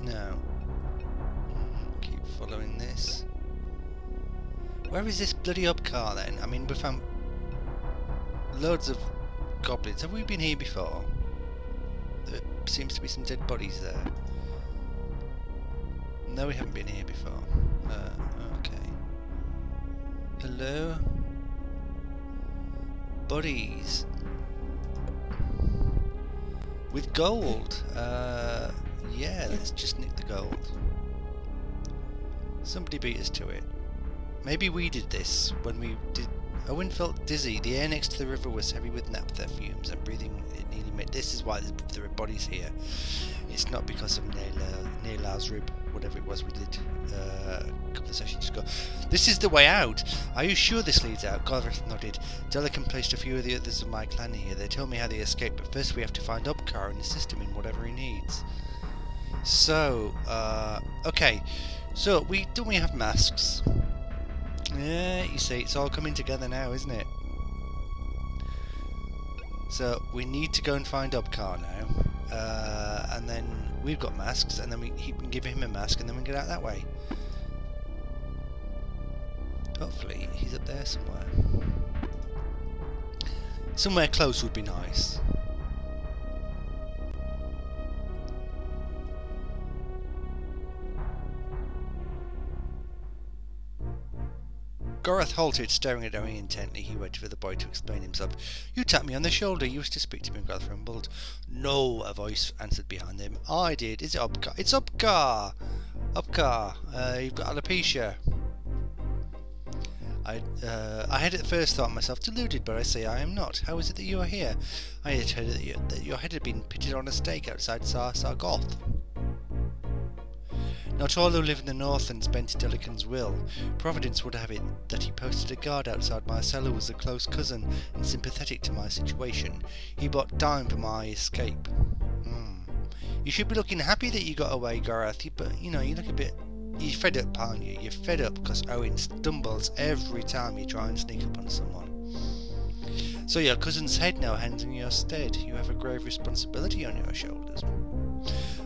No. Keep following this. Where is this bloody Upcar then? I mean, we found loads of goblins. Have we been here before? There seems to be some dead bodies there. No, we haven't been here before. Okay. Hello? Bodies. With gold. Yeah, let's just nick the gold. Somebody beat us to it. Maybe we did this when we did. Owen felt dizzy. The air next to the river was heavy with naphtha fumes, and breathing it nearly made. This is why there are bodies here. It's not because of Neil's rib, whatever it was we did a couple of sessions ago. This is the way out. Are you sure this leads out? Gareth nodded. Delican placed a few of the others of my clan here. They told me how they escaped, but first we have to find Upcar and assist him in whatever he needs. So, okay. So don't we have masks? Yeah, you see, it's all coming together now, isn't it? So we need to go and find Upcar now, and then we've got masks, and then he can give him a mask, and then we can get out that way. Hopefully he's up there somewhere. Somewhere close would be nice. Gareth halted, staring at Owen intently. He waited for the boy to explain himself. You tapped me on the shoulder. You used to speak to me, Gareth rumbled. No, a voice answered behind him. I did. Is it Upcar? It's Upcar! Upcar, you've got alopecia. I had at first thought myself deluded, but I say I am not. How is it that you are here? I had heard that your head had been pitted on a stake outside Sargoth. Not all who live in the Northlands bent to Delican's will. Providence would have it that he posted a guard outside my cell who was a close cousin and sympathetic to my situation. He bought time for my escape. You should be looking happy that you got away, Gareth, but you know, you look a bit... You're fed up, aren't you? You're fed up because Owen stumbles every time you try and sneak up on someone. So your cousin's head now hangs in your stead. You have a grave responsibility on your shoulders.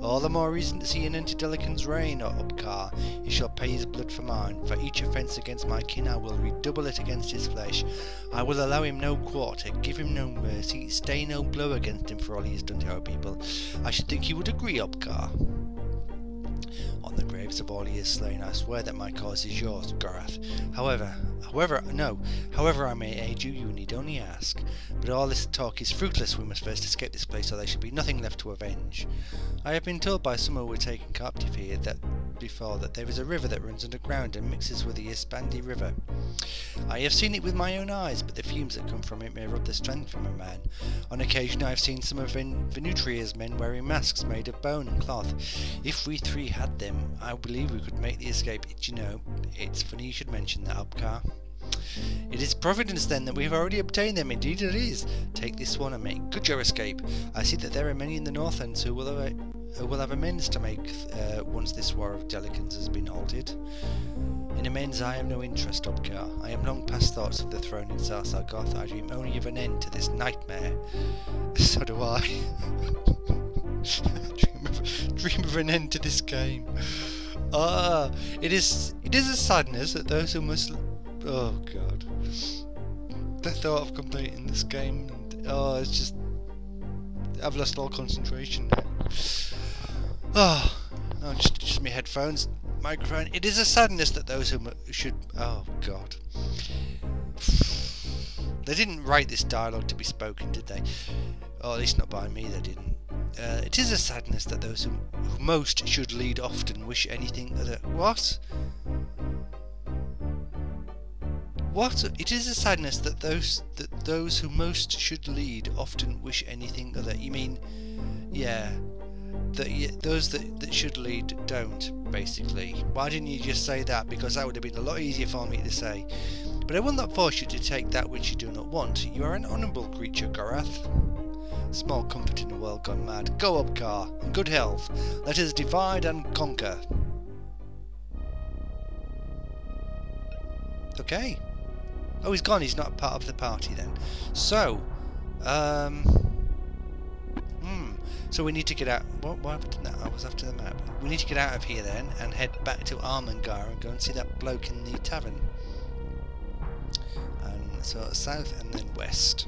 All the more reason to see an end to Delican's reign, or Upcar. He shall pay his blood for mine. For each offence against my kin I will redouble it against his flesh. I will allow him no quarter, give him no mercy, stay no blow against him for all he has done to our people. I should think you would agree, Upcar. On the graves of all he has slain, I swear that my cause is yours, Gareth. However I may aid you, you need only ask. But all this talk is fruitless. We must first escape this place, or there shall be nothing left to avenge. I have been told by some who were taken captive here that there is a river that runs underground and mixes with the Ispandi River. I have seen it with my own eyes, but the fumes that come from it may rob the strength from a man. On occasion I have seen some of Venutria's men wearing masks made of bone and cloth. If we three had them, I believe we could make the escape. You know, it's funny you should mention that, Upcar. It is Providence then that we have already obtained them. Indeed it is. Take this one and make good your escape. I see that there are many in the Northlands who will have amends to make once this war of Delican's has been halted. In amends I have no interest, Upcar. I am long past thoughts of the throne in Sargoth. I dream only of an end to this nightmare. So do I. dream of an end to this game. It is a sadness that those who must... Oh god. The thought of completing this game, and, it's just... I've lost all concentration now. Just my headphones, microphone. It is a sadness that those who should... Oh god. They didn't write this dialogue to be spoken, did they? Or at least not by me, they didn't. It is a sadness that those who most should lead often wish anything other... What? What? It is a sadness that those who most should lead often wish anything other. You mean, yeah, those that should lead don't, basically. Why didn't you just say that? Because that would have been a lot easier for me to say. But I will not force you to take that which you do not want. You are an honourable creature, Gareth. Small comfort in a world gone mad. Go, Upcar, and good health. Let us divide and conquer. Okay. Oh, he's gone. He's not part of the party then. So, So we need to get out. What happened to that? I was after the map. We need to get out of here then and head back to Armengar and go and see that bloke in the tavern. And so south and then west.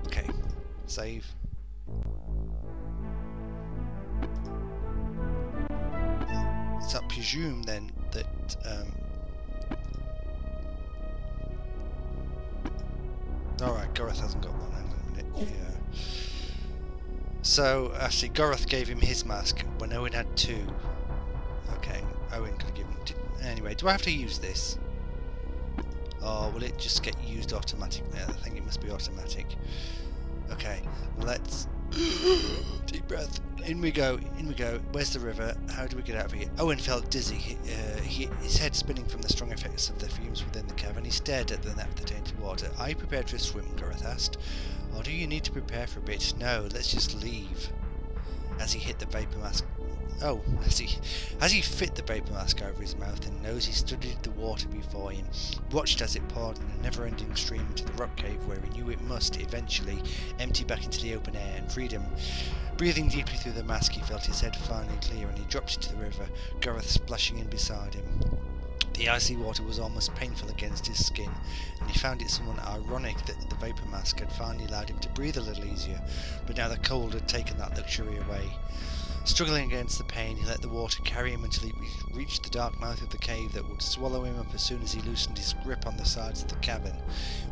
Okay, save. So I presume then that alright, Goroth hasn't got one. Hang on a minute. Yeah. So actually, Goroth gave him his mask when Owen had two. Okay, Owen could give him. Anyway, do I have to use this? Or will it just get used automatically? I think it must be automatic. Okay, let's deep breath. In we go, in we go. Where's the river? How do we get out of here? Owen felt dizzy, his head spinning from the strong effects of the fumes within the cavern. He stared at the tainted water. Are you prepared for a swim? Goroth asked. Or do you need to prepare for a bit? No, let's just leave. As he hit the vapour mask. Oh, as he fit the vapour mask over his mouth and nose, he studied the water before him, watched as it poured in a never-ending stream into the rock cave where he knew it must eventually empty back into the open air and freedom. Breathing deeply through the mask, he felt his head finally clear and he dropped into the river, Goroth splashing in beside him. The icy water was almost painful against his skin, and he found it somewhat ironic that the vapour mask had finally allowed him to breathe a little easier, but now the cold had taken that luxury away. Struggling against the pain, he let the water carry him until he reached the dark mouth of the cave that would swallow him up as soon as he loosened his grip on the sides of the cavern.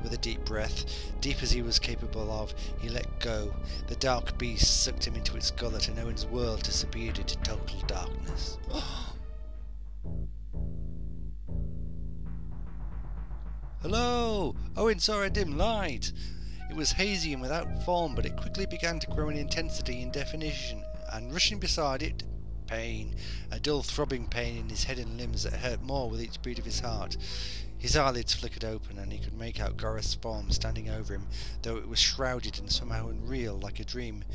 With a deep breath, deep as he was capable of, he let go. The dark beast sucked him into its gullet, and Owen's world disappeared into total darkness. Hello! Owen saw a dim light. It was hazy and without form, but it quickly began to grow in intensity and definition. And rushing beside it, pain, a dull throbbing pain in his head and limbs that hurt more with each beat of his heart. His eyelids flickered open and he could make out Goroth's form standing over him, though it was shrouded and somehow unreal, like a dream.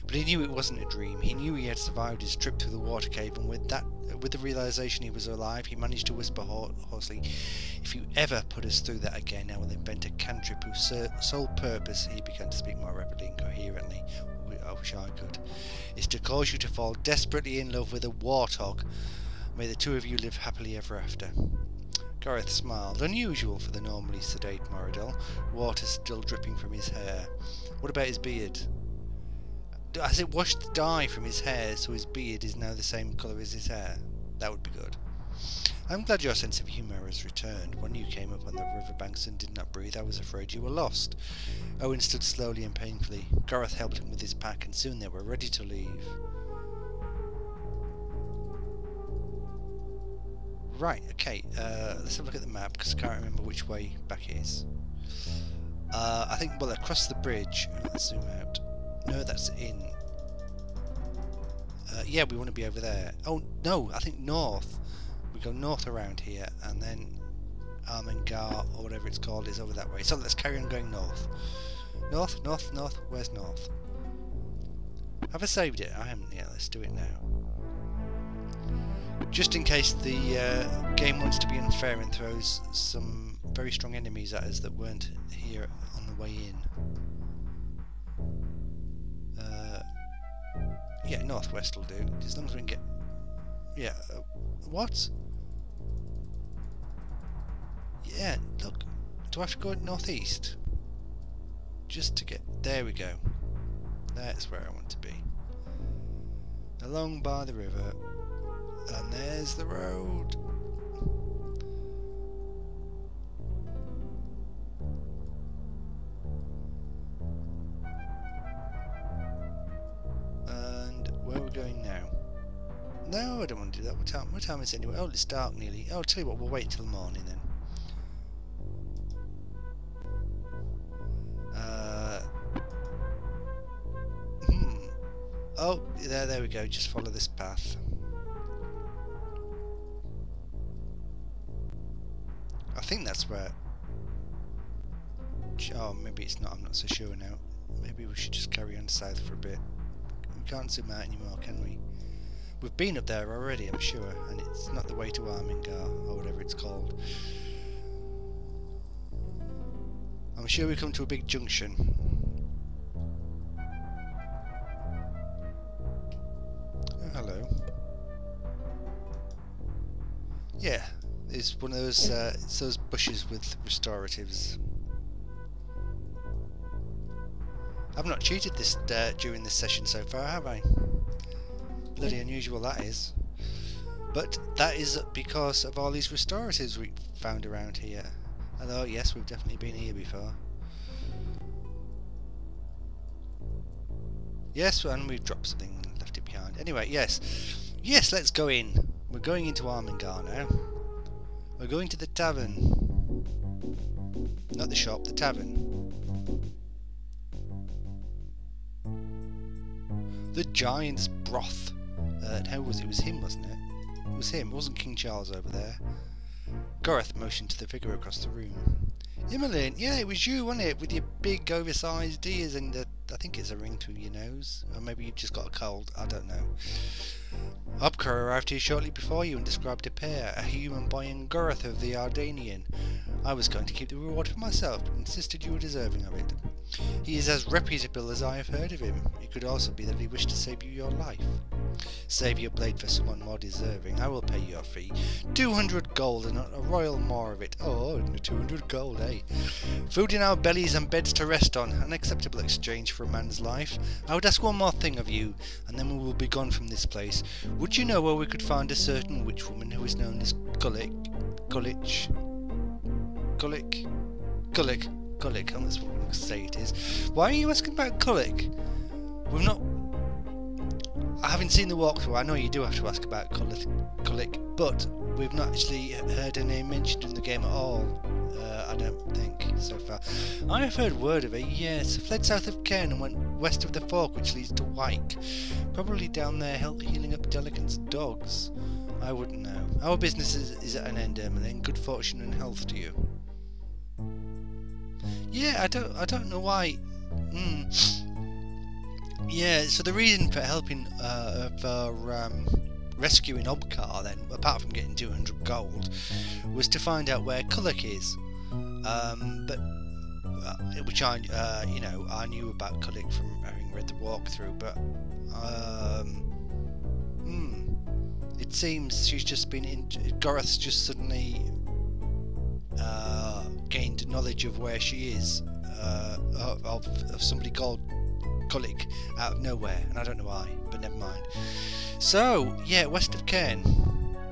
But he knew it wasn't a dream. He knew he had survived his trip through the water cave, and with the realization he was alive, he managed to whisper hoarsely, "If you ever put us through that again, I will invent a cantrip whose sole purpose," he began to speak more rapidly and coherently, I wish I could, "is to cause you to fall desperately in love with a warthog. May the two of you live happily ever after." Goroth smiled, unusual for the normally sedate Moradel, water still dripping from his hair. What about his beard? Has it washed the dye from his hair so his beard is now the same colour as his hair? That would be good. I'm glad your sense of humour has returned. When you came up on the riverbanks and did not breathe, I was afraid you were lost. Owen stood slowly and painfully. Goroth helped him with his pack, and soon they were ready to leave. Right, okay, let's have a look at the map, because I can't remember which way back is. I think, well, across the bridge, let's zoom out. No, that's in. Yeah, we want to be over there. Oh, no, I think north. We go north around here, and then Armengar, or whatever it's called, is over that way. So let's carry on going north. North, north, north, where's north? Have I saved it? I haven't yet, let's do it now. Just in case the game wants to be unfair and throws some very strong enemies at us that weren't here on the way in. Yeah, northwest will do, as long as we can get... Yeah, what? Yeah, look, do I have to go northeast? Just to get... There we go. That's where I want to be. Along by the river. And there's the road. And where are we going now? No, I don't want to do that. What time is it anyway? Oh, it's dark nearly. Oh, I'll tell you what, we'll wait till morning then. Oh, there we go. Just follow this path. I think that's where... Oh, maybe it's not. I'm not so sure now. Maybe we should just carry on south for a bit. We can't zoom out anymore, can we? We've been up there already, I'm sure, and it's not the way to Armingar, or whatever it's called. I'm sure we come to a big junction. Oh, hello. Yeah, it's one of those, it's those bushes with restoratives. I've not cheated this during this session so far, have I? Bloody unusual that is. But that is because of all these restoratives we found around here. Although, yes, we've definitely been here before. Yes, and we've dropped something and left it behind. Anyway, yes. Yes, let's go in. We're going into Armingar now. We're going to the tavern. Not the shop, the tavern. The Giant's Broth. How was it? It was him, wasn't it? It was him. It wasn't King Charles over there. Gareth motioned to the figure across the room. Imogen, yeah, it was you, wasn't it? With your big, oversized ears and the, I think it's a ring to your nose. Or maybe you've just got a cold. I don't know. Obker arrived here shortly before you and described a pair, a human boy and Gareth of the Ardanian. I was going to keep the reward for myself, but insisted you were deserving of it. He is as reputable as I have heard of him. It could also be that he wished to save you your life. Save your blade for someone more deserving. I will pay your fee. 200 gold and a royal more of it. Oh, 200 gold, eh? Food in our bellies and beds to rest on. An acceptable exchange for a man's life. I would ask one more thing of you, and then we will be gone from this place. Would you know where we could find a certain witch woman who is known as Gulick, that's what we'll say it is. Why are you asking about Gulick? We've not... I haven't seen the walkthrough. I know you do have to ask about Gulick, but we've not actually heard her name mentioned in the game at all. I don't think, so far. I have heard word of her, yes. Fled south of Cairn and went west of the fork which leads to Wyke. Probably down there healing up Delican's dogs. I wouldn't know. Our business is at an end, Emily, and good fortune and health to you. Yeah, I don't know why. Yeah, so the reason for helping, rescuing Obkar then, apart from getting 200 gold, was to find out where Gulick is. But which I knew about Gulick from having read the walkthrough, but it seems she's just been Gareth's just suddenly gained knowledge of where she is, of somebody called Gulick out of nowhere, and I don't know why, but never mind. So, yeah, west of Cairn,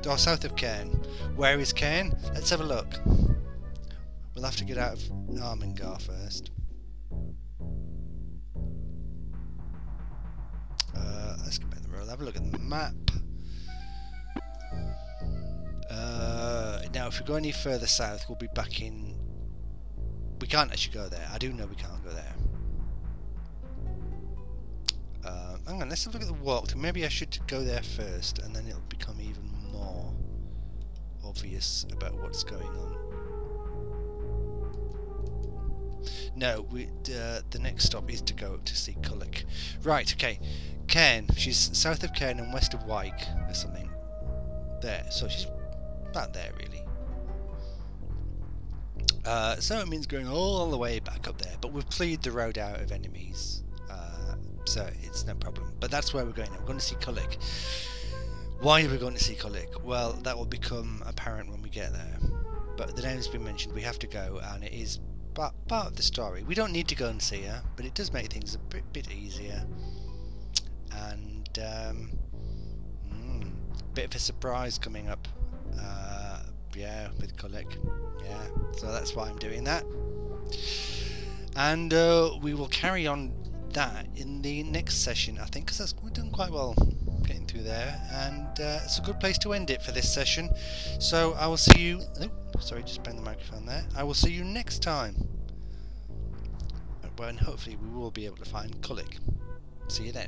or south of Cairn. Where is Cairn? Let's have a look. We'll have to get out of Armingar first. Let's get back in the road. Have a look at the map. Now, if we go any further south, we'll be back in... We can't actually go there. I do know we can't go there. Hang on, let's have a look at the walkthrough. Maybe I should go there first, and then it'll become even more obvious about what's going on. No, the next stop is to go to see Gulick. Right, okay. Cairn. She's south of Cairn and west of Wyke, or something. There, so she's about there, really. So it means going all the way back up there, but we've cleared the road out of enemies. So it's no problem. But that's where we're going now. We're going to see Gulick. Why are we going to see Gulick? Well, that will become apparent when we get there. But the name's been mentioned, we have to go, and it is part of the story. We don't need to go and see her, but it does make things a bit easier. And, bit of a surprise coming up. Yeah, with Gulick. Yeah, so that's why I'm doing that. And we will carry on that in the next session, I think, because we've done quite well getting through there, and it's a good place to end it for this session. So I will see you... Oh, sorry, just bang the microphone there. I will see you next time, when hopefully we will be able to find Gulick. See you then.